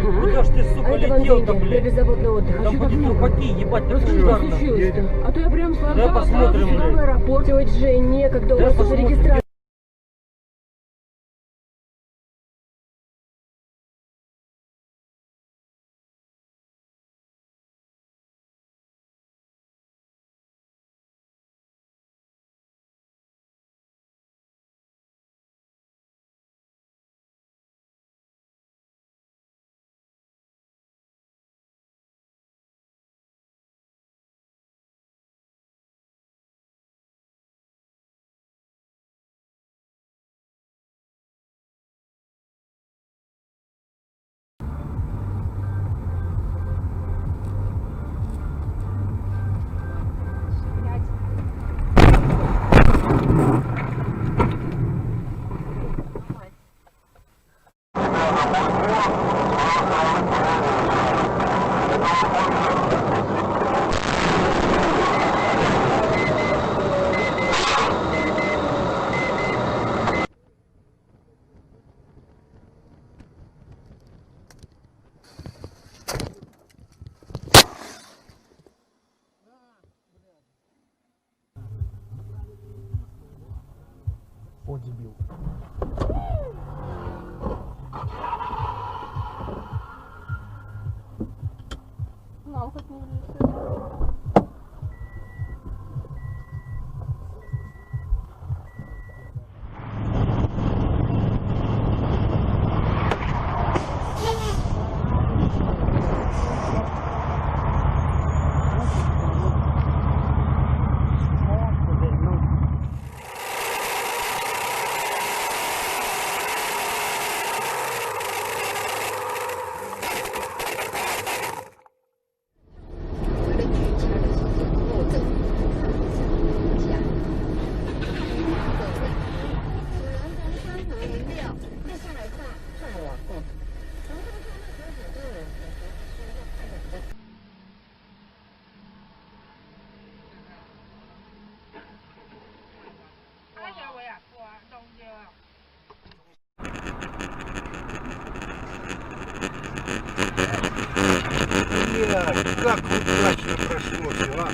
Куда ж ты, сука, А это вам летел деньги там, для блядь? беззаботного отдыха. Там Чё так хоть много? трупаки, ебать, так Что ударно. случилось-то? А то я прям сломала посмотрим, сюда блядь. в аэропорт. Ой, Жень, некогда, у Да вас уже посмотрим. регистрация. О, дебил. Нам хоть не решили. Блядь, как удачно прошло все, а?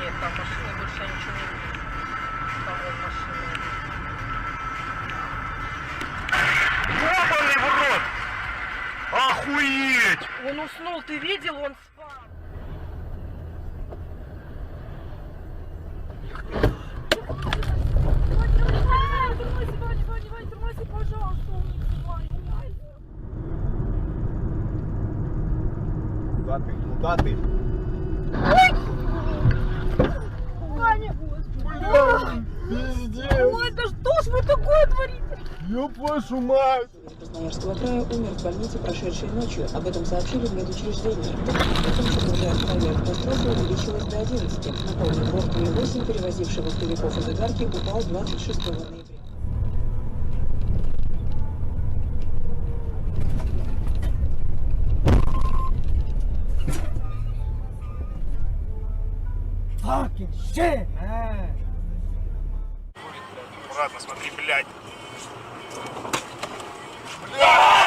Нет, там машины больше я ничего не вижу. Там вот машины. Ебаный в рот! Охуеть! Он уснул, ты видел? Он спал. Тормози, пожалуйста, Куда ты? Куда ты? Ваня! Пиздец! Ой, да что ж вы такое творите? Ёб вашу мать! Красноярского края умер в больнице, прошедшей ночью. Об этом сообщили в медучреждении. Причем авиакатастрофа увеличилась до 11. Напомню, борт Ми-8, перевозивший вахтовиков из Игарки, упал 26 ноября. Fucking shit, man. Аккуратно, смотри, блядь. Блядь!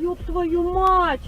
Ёб твою мать!